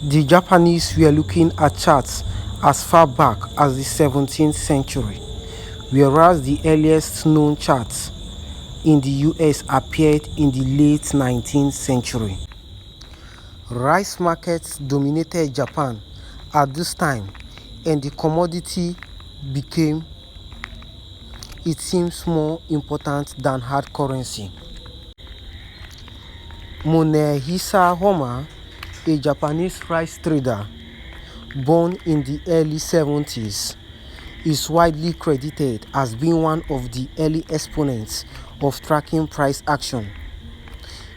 The Japanese were looking at charts as far back as the 17th century, whereas the earliest known charts in the US appeared in the late 19th century. Rice markets dominated Japan at this time, and the commodity became, it seems, more important than hard currency. Monehisa Homa, a Japanese rice trader born in the early 70s, is widely credited as being one of the early exponents of tracking price action.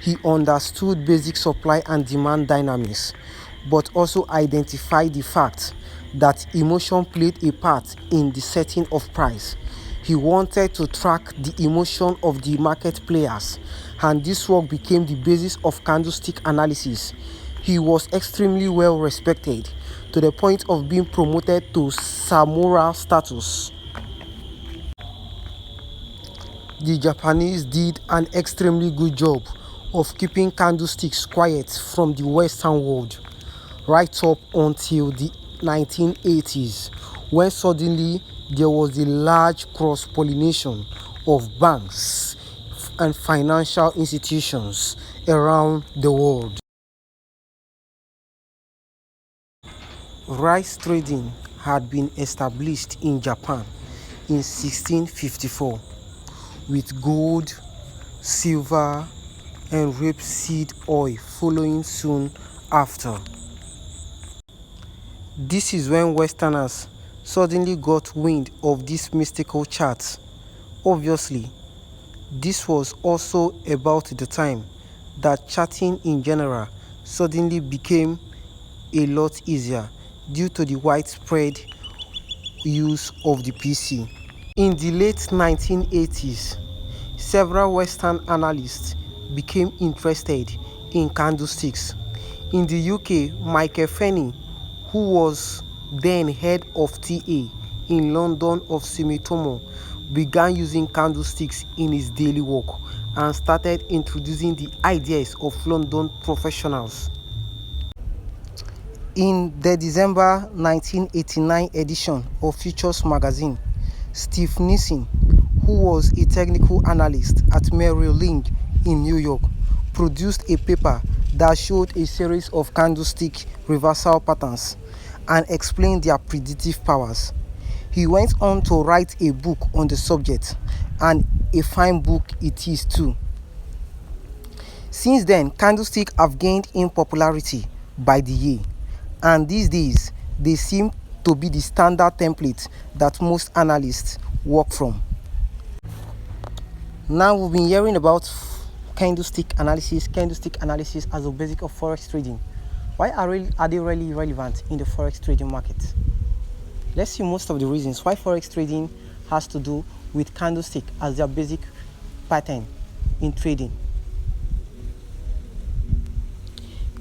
He understood basic supply and demand dynamics, but also identified the fact that emotion played a part in the setting of price. He wanted to track the emotion of the market players, and this work became the basis of candlestick analysis. He was extremely well respected, to the point of being promoted to samurai status. The Japanese did an extremely good job of keeping candlesticks quiet from the Western world, right up until the 1980s, when suddenly there was a large cross-pollination of banks and financial institutions around the world. Rice trading had been established in Japan in 1654, with gold, silver, and rapeseed oil following soon after. This is when Westerners suddenly got wind of these mystical charts. Obviously, this was also about the time that charting in general suddenly became a lot easier due to the widespread use of the PC. In the late 1980s, several Western analysts became interested in candlesticks. In the UK, Michael Fenny, who was then head of TA in London of Sumitomo, began using candlesticks in his daily work and started introducing the ideas of London professionals. In the December 1989 edition of Futures magazine, Steve Nissen, who was a technical analyst at Merrill Lynch in New York, produced a paper that showed a series of candlestick reversal patterns and explained their predictive powers. He went on to write a book on the subject, and a fine book it is too. Since then, candlesticks have gained in popularity by the year, and these days they seem to be the standard template that most analysts work from. Now we've been hearing about candlestick analysis as a basic of forex trading. Why are they really relevant in the forex trading market? Let's see most of the reasons why forex trading has to do with candlestick as their basic pattern in trading.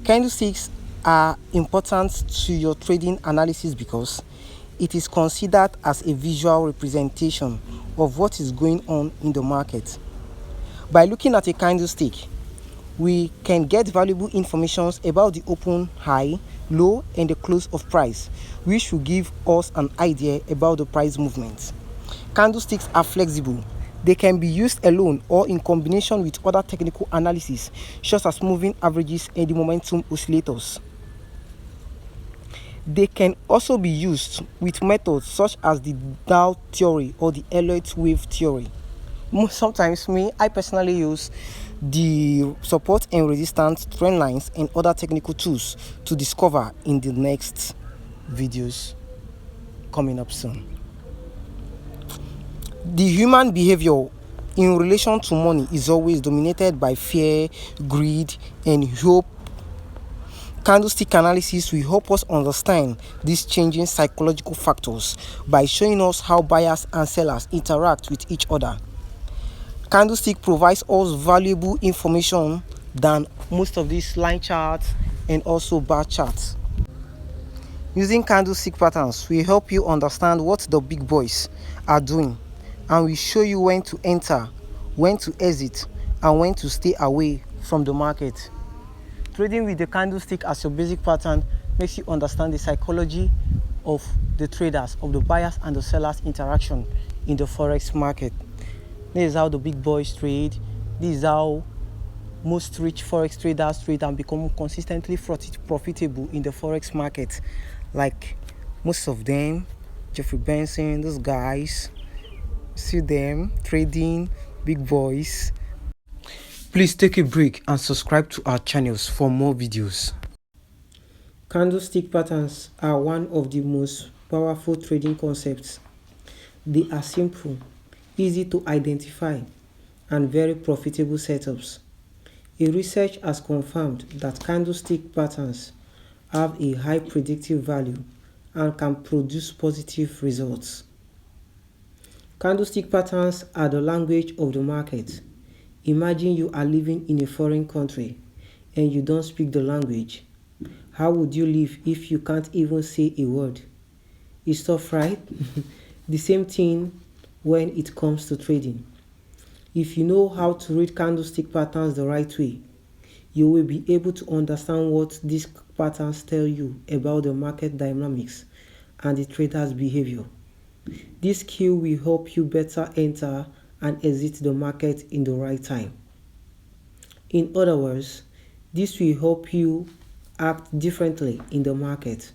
Candlesticks are important to your trading analysis because it is considered as a visual representation of what is going on in the market. By looking at a candlestick, we can get valuable information about the open, high, low, and the close of price, which will give us an idea about the price movement. Candlesticks are flexible. They can be used alone or in combination with other technical analysis, such as moving averages and the momentum oscillators. They can also be used with methods such as the Dow theory or the Elliott wave theory. Sometimes I personally use the support and resistance trend lines and other technical tools to discover in the next videos coming up soon. The human behavior in relation to money is always dominated by fear, greed, and hope. Candlestick analysis will help us understand these changing psychological factors by showing us how buyers and sellers interact with each other. Candlestick provides us valuable information than most of these line charts and also bar charts. Using candlestick patterns will help you understand what the big boys are doing, and will show you when to enter, when to exit, and when to stay away from the market. Trading with the candlestick as your basic pattern makes you understand the psychology of the traders, of the buyers and the sellers interaction in the forex market. This is how the big boys trade. This is how most rich forex traders trade and become consistently profitable in the forex market. Like most of them, Jeffrey Benson, those guys, see them trading, big boys. Please take a break and subscribe to our channels for more videos. Candlestick patterns are one of the most powerful trading concepts. They are simple, easy to identify, and very profitable setups. A research has confirmed that candlestick patterns have a high predictive value and can produce positive results. Candlestick patterns are the language of the market. Imagine you are living in a foreign country and you don't speak the language. How would you live if you can't even say a word? It's tough, right? The same thing when it comes to trading. If you know how to read candlestick patterns the right way, you will be able to understand what these patterns tell you about the market dynamics and the trader's behavior. This skill will help you better enter and exit the market in the right time. In other words, this will help you act differently in the market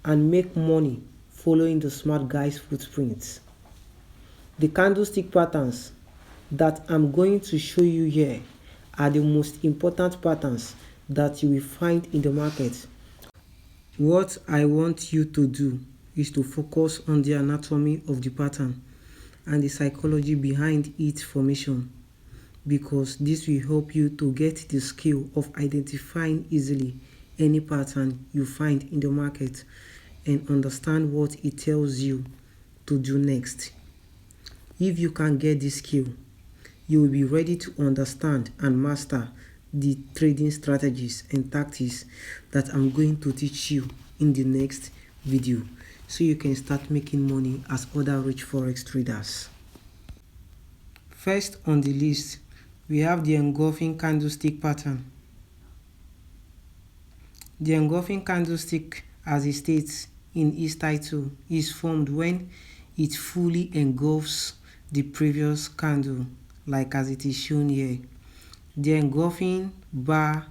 and make money following the smart guy's footprints. The candlestick patterns that I'm going to show you here are the most important patterns that you will find in the market. What I want you to do is to focus on the anatomy of the pattern and the psychology behind its formation, because this will help you to get the skill of identifying easily any pattern you find in the market and understand what it tells you to do next. If you can get this skill, you will be ready to understand and master the trading strategies and tactics that I'm going to teach you in the next video, so you can start making money as other rich forex traders. First on the list, we have the engulfing candlestick pattern. The engulfing candlestick, as it states in its title, is formed when it fully engulfs the previous candle, like as it is shown here. The engulfing bar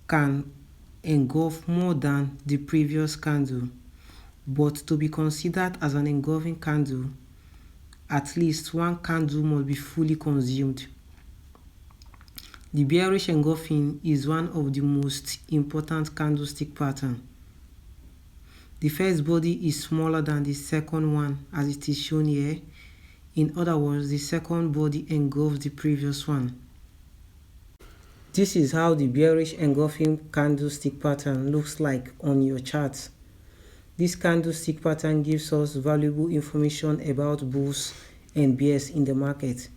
can engulf more than the previous candle, but to be considered as an engulfing candle, at least one candle must be fully consumed. The bearish engulfing is one of the most important candlestick pattern. The first body is smaller than the second one, as it is shown here. In other words, the second body engulfs the previous one. This is how the bearish engulfing candlestick pattern looks like on your chart. This candlestick pattern gives us valuable information about bulls and bears in the market.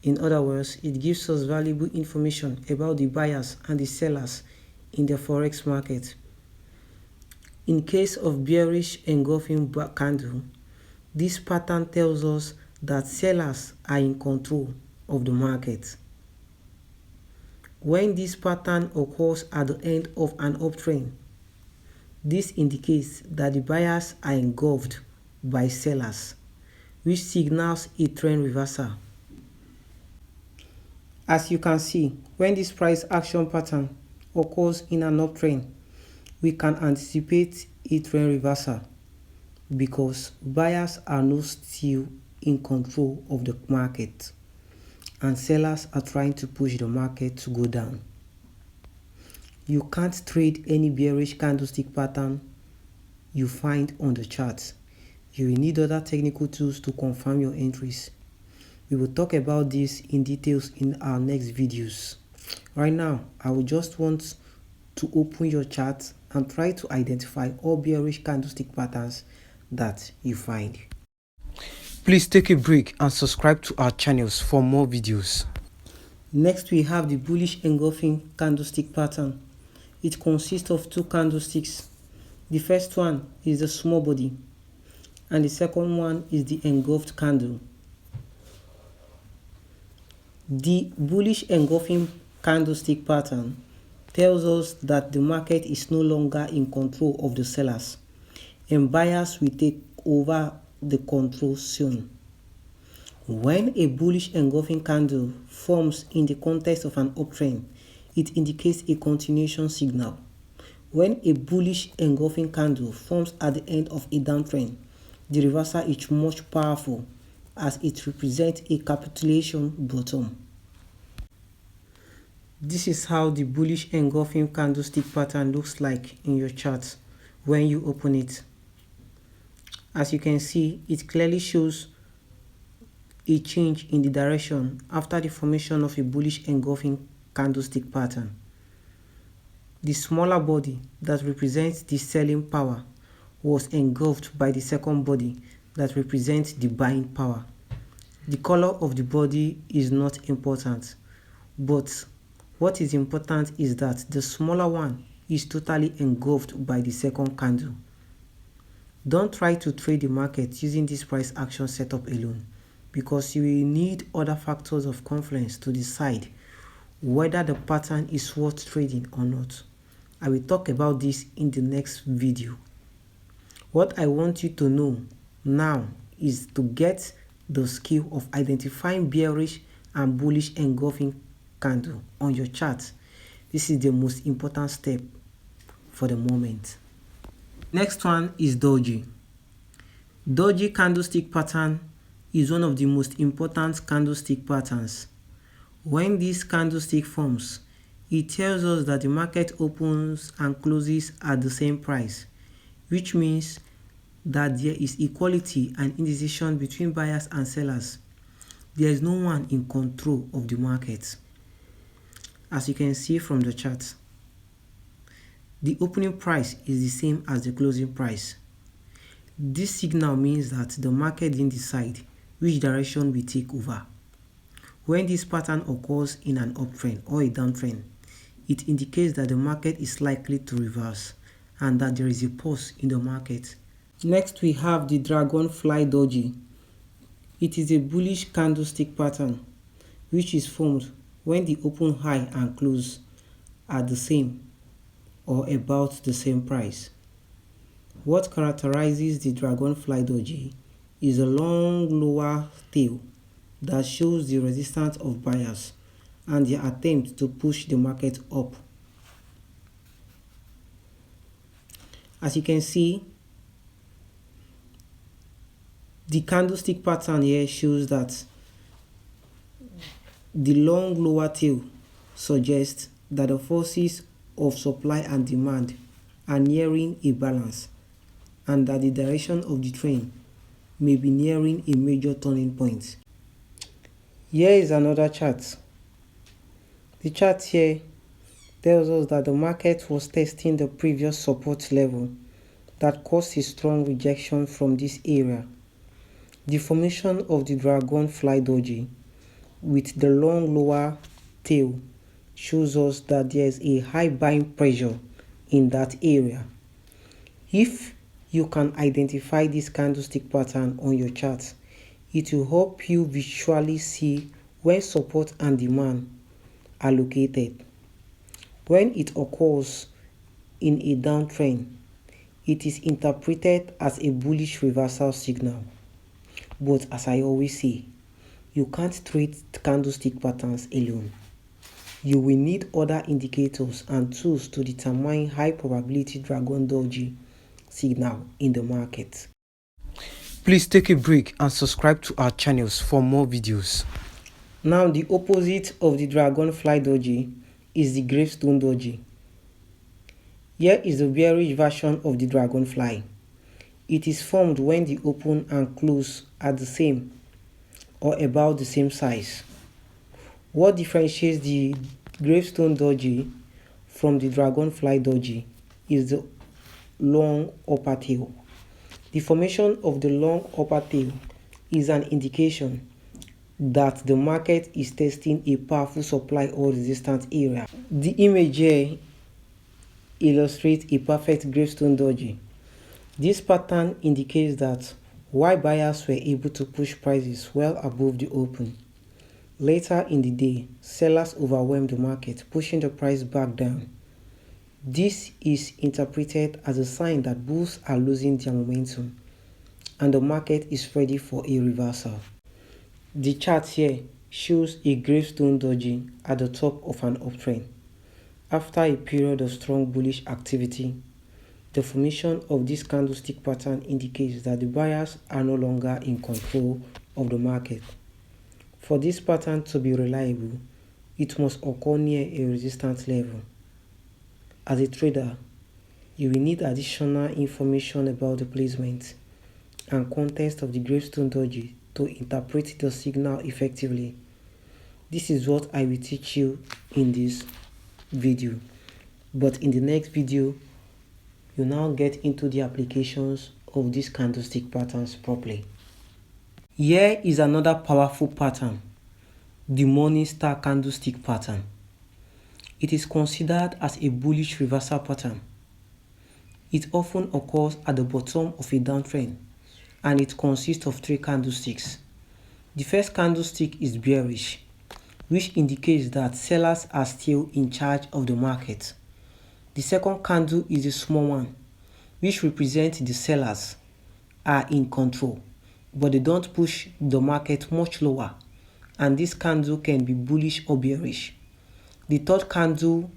In other words, it gives us valuable information about the buyers and the sellers in the forex market. In case of bearish engulfing candle, this pattern tells us that sellers are in control of the market. When this pattern occurs at the end of an uptrend, this indicates that the buyers are engulfed by sellers, which signals a trend reversal. As you can see, when this price action pattern occurs in an uptrend, we can anticipate a trend reversal because buyers are not still in control of the market and sellers are trying to push the market to go down. You can't trade any bearish candlestick pattern you find on the chart. You will need other technical tools to confirm your entries. We will talk about this in details in our next videos. Right now, I will just want to open your chart and try to identify all bearish candlestick patterns that you find. Please take a break and subscribe to our channels for more videos. Next, we have the bullish engulfing candlestick pattern. It consists of two candlesticks. The first one is the small body and the second one is the engulfed candle. The bullish engulfing candlestick pattern tells us that the market is no longer in control of the sellers, and buyers will take over the control soon. When a bullish engulfing candle forms in the context of an uptrend, it indicates a continuation signal. When a bullish engulfing candle forms at the end of a downtrend, the reversal is much powerful as it represents a capitulation bottom. This is how the bullish engulfing candlestick pattern looks like in your chart when you open it. As you can see, it clearly shows a change in the direction after the formation of a bullish engulfing candlestick pattern. The smaller body that represents the selling power was engulfed by the second body that represents the buying power. The color of the body is not important, but what is important is that the smaller one is totally engulfed by the second candle. Don't try to trade the market using this price action setup alone, because you will need other factors of confluence to decide whether the pattern is worth trading or not. I will talk about this in the next video. What I want you to know now is to get the skill of identifying bearish and bullish engulfing candle on your chart. This is the most important step for the moment. Next one is doji. Doji candlestick pattern is one of the most important candlestick patterns. When this candlestick forms, it tells us that the market opens and closes at the same price, which means that there is equality and indecision between buyers and sellers. There is no one in control of the market. As you can see from the chart, the opening price is the same as the closing price. This signal means that the market didn't decide which direction we take over. When this pattern occurs in an uptrend or a downtrend, it indicates that the market is likely to reverse and that there is a pause in the market. Next, we have the dragonfly doji. It is a bullish candlestick pattern which is formed when the open high and close are the same or about the same price. What characterizes the dragonfly doji is a long lower tail that shows the resistance of buyers and their attempt to push the market up. As you can see, the candlestick pattern here shows that the long lower tail suggests that the forces of supply and demand are nearing a balance and that the direction of the trend may be nearing a major turning point. Here is another chart. The chart here tells us that the market was testing the previous support level that caused a strong rejection from this area. The formation of the dragonfly doji with the long lower tail shows us that there is a high buying pressure in that area. If you can identify this candlestick pattern on your chart, it will help you visually see where support and demand are located. When it occurs in a downtrend, it is interpreted as a bullish reversal signal. But as I always say, you can't trade candlestick patterns alone. You will need other indicators and tools to determine high probability dragon doji signal in the market. Please take a break and subscribe to our channels for more videos. Now, the opposite of the dragonfly doji is the gravestone doji. Here is the bearish version of the dragonfly. It is formed when the open and close are the same or about the same size. What differentiates the gravestone doji from the dragonfly doji is the long upper tail. The formation of the long upper tail is an indication that the market is testing a powerful supply or resistance area. The image here illustrates a perfect gravestone doji. This pattern indicates that while buyers were able to push prices well above the open, later in the day, sellers overwhelmed the market, pushing the price back down This is interpreted as a sign that bulls are losing their momentum and the market is ready for a reversal. The chart here shows a gravestone doji at the top of an uptrend. After a period of strong bullish activity, the formation of this candlestick pattern indicates that the buyers are no longer in control of the market. For this pattern to be reliable, it must occur near a resistance level. As a trader, you will need additional information about the placement and context of the gravestone doji to interpret the signal effectively. This is what I will teach you in this video, but in the next video you now get into the applications of these candlestick patterns properly. Here is another powerful pattern, the morning star candlestick pattern. It is considered as a bullish reversal pattern. It often occurs at the bottom of a downtrend and it consists of 3 candlesticks. The first candlestick is bearish, which indicates that sellers are still in charge of the market. The second candle is a small one, which represents the sellers are in control, but they don't push the market much lower, and this candle can be bullish or bearish. The third candle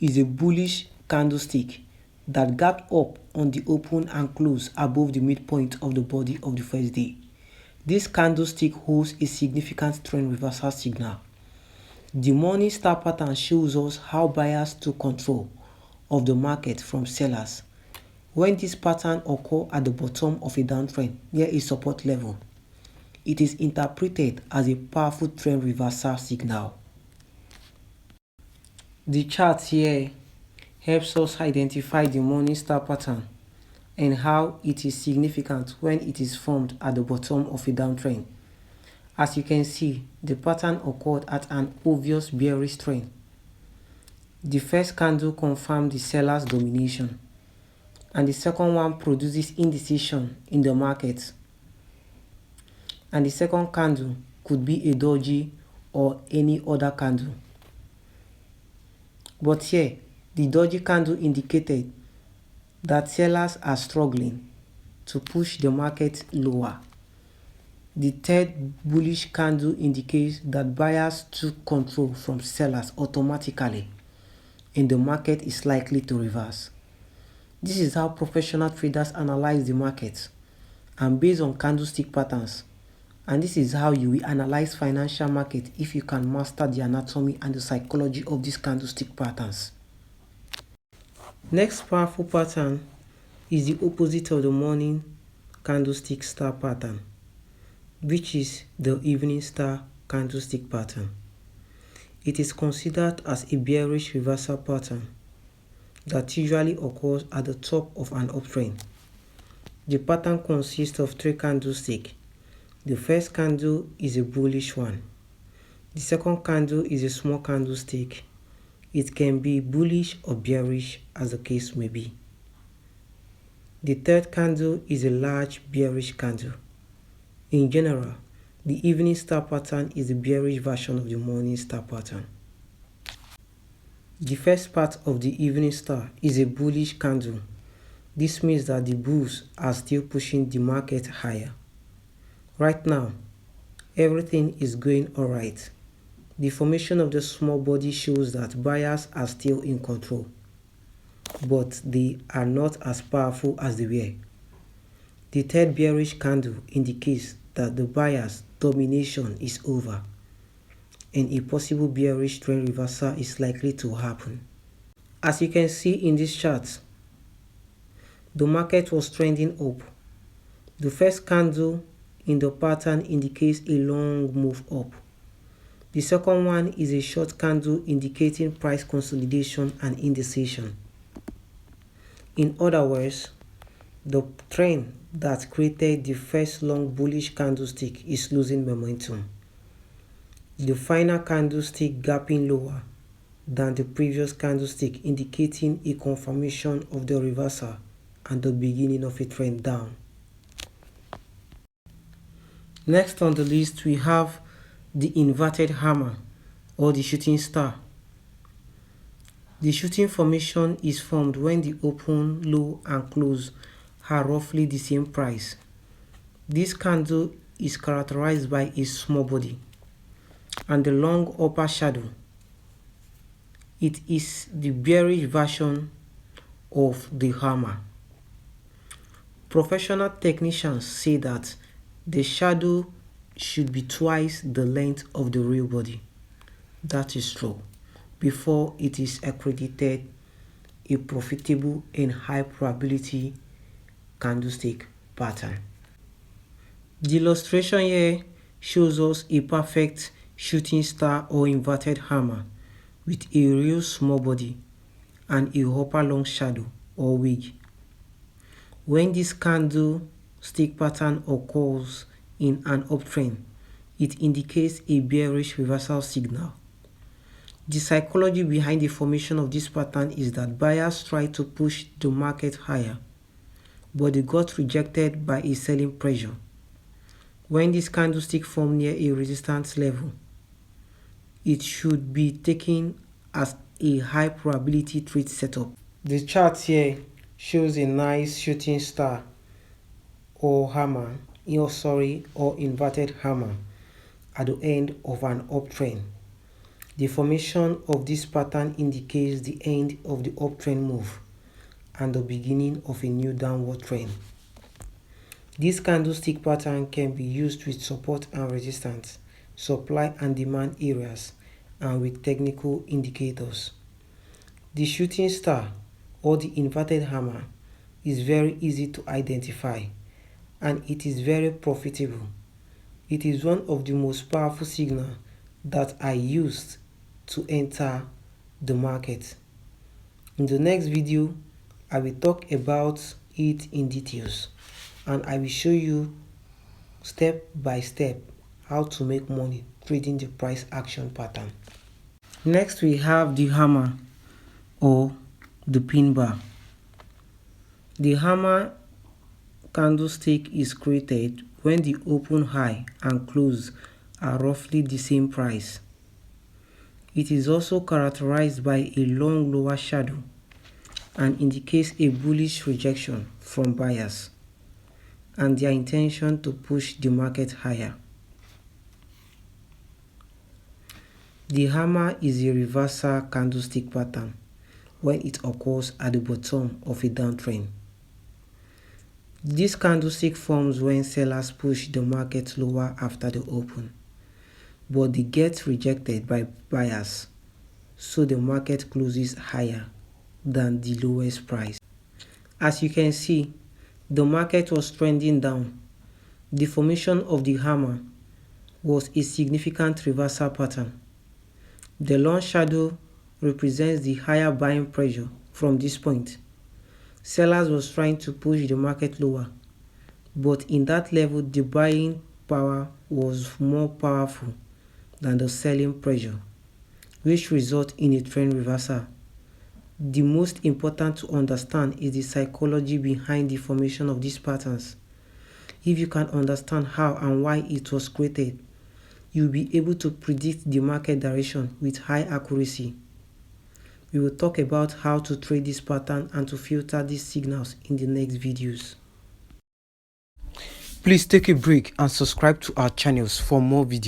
is a bullish candlestick that gapped up on the open and close above the midpoint of the body of the first day. This candlestick holds a significant trend reversal signal. The morning star pattern shows us how buyers took control of the market from sellers. When this pattern occurs at the bottom of a downtrend near a support level, it is interpreted as a powerful trend reversal signal. The chart here helps us identify the morning star pattern and how it is significant when it is formed at the bottom of a downtrend. As you can see, the pattern occurred at an obvious bearish trend. The first candle confirmed the seller's domination, and the second one produces indecision in the market. And the second candle could be a doji or any other candle. But here, the doji candle indicated that sellers are struggling to push the market lower. The third bullish candle indicates that buyers took control from sellers automatically and the market is likely to reverse. This is how professional traders analyze the market and based on candlestick patterns. And this is how you will analyze financial market if you can master the anatomy and the psychology of these candlestick patterns. Next powerful pattern is the opposite of the morning candlestick star pattern, which is the evening star candlestick pattern. It is considered as a bearish reversal pattern that usually occurs at the top of an uptrend. The pattern consists of 3 candlesticks. The first candle is a bullish one. The second candle is a small candlestick. It can be bullish or bearish as the case may be. The third candle is a large bearish candle. In general, the evening star pattern is the bearish version of the morning star pattern. The first part of the evening star is a bullish candle. This means that the bulls are still pushing the market higher. Right now, everything is going alright. The formation of the small body shows that buyers are still in control, but they are not as powerful as they were. The third bearish candle indicates that the buyers' domination is over and a possible bearish trend reversal is likely to happen. As you can see in this chart, the market was trending up. The first candle in the pattern indicates a long move up. The second one is a short candle indicating price consolidation and indecision. In other words, the trend that created the first long bullish candlestick is losing momentum. The final candlestick gapping lower than the previous candlestick, indicating a confirmation of the reversal and the beginning of a trend down. Next on the list, we have the inverted hammer or the shooting star. The shooting formation is formed when the open, low and close are roughly the same price. This candle is characterized by a small body and the long upper shadow. It is the bearish version of the hammer. Professional technicians say that the shadow should be twice the length of the real body. That is true, before it is accredited a profitable and high probability candlestick pattern. The illustration here shows us a perfect shooting star or inverted hammer with a real small body and a upper long shadow or wig. When this candlestick pattern occurs in an uptrend, it indicates a bearish reversal signal. The psychology behind the formation of this pattern is that buyers try to push the market higher, but they got rejected by a selling pressure. When this candlestick forms near a resistance level, it should be taken as a high probability trade setup. The chart here shows a nice shooting star or hammer, or inverted hammer at the end of an uptrend. The formation of this pattern indicates the end of the uptrend move and the beginning of a new downward trend. This candlestick pattern can be used with support and resistance, supply and demand areas, and with technical indicators. The shooting star or the inverted hammer is very easy to identify and it is very profitable. It is one of the most powerful signals that I used to enter the market. In the next video, I will talk about it in details and I will show you step by step how to make money trading the price action pattern. Next we have the hammer or the pin bar. The hammer candlestick is created when the open high and close are roughly the same price. It is also characterized by a long lower shadow and indicates a bullish rejection from buyers and their intention to push the market higher. The hammer is a reversal candlestick pattern when it occurs at the bottom of a downtrend. This candlestick forms when sellers push the market lower after the open, but they get rejected by buyers, so the market closes higher than the lowest price. As you can see, the market was trending down. The formation of the hammer was a significant reversal pattern. The long shadow represents the higher buying pressure from this point. Sellers was trying to push the market lower, but in that level the buying power was more powerful than the selling pressure, which result in a trend reversal. The most important to understand is the psychology behind the formation of these patterns. If you can understand how and why it was created, you'll be able to predict the market direction with high accuracy. We will talk about how to trade this pattern and to filter these signals in the next videos. Please take a break and subscribe to our channels for more videos.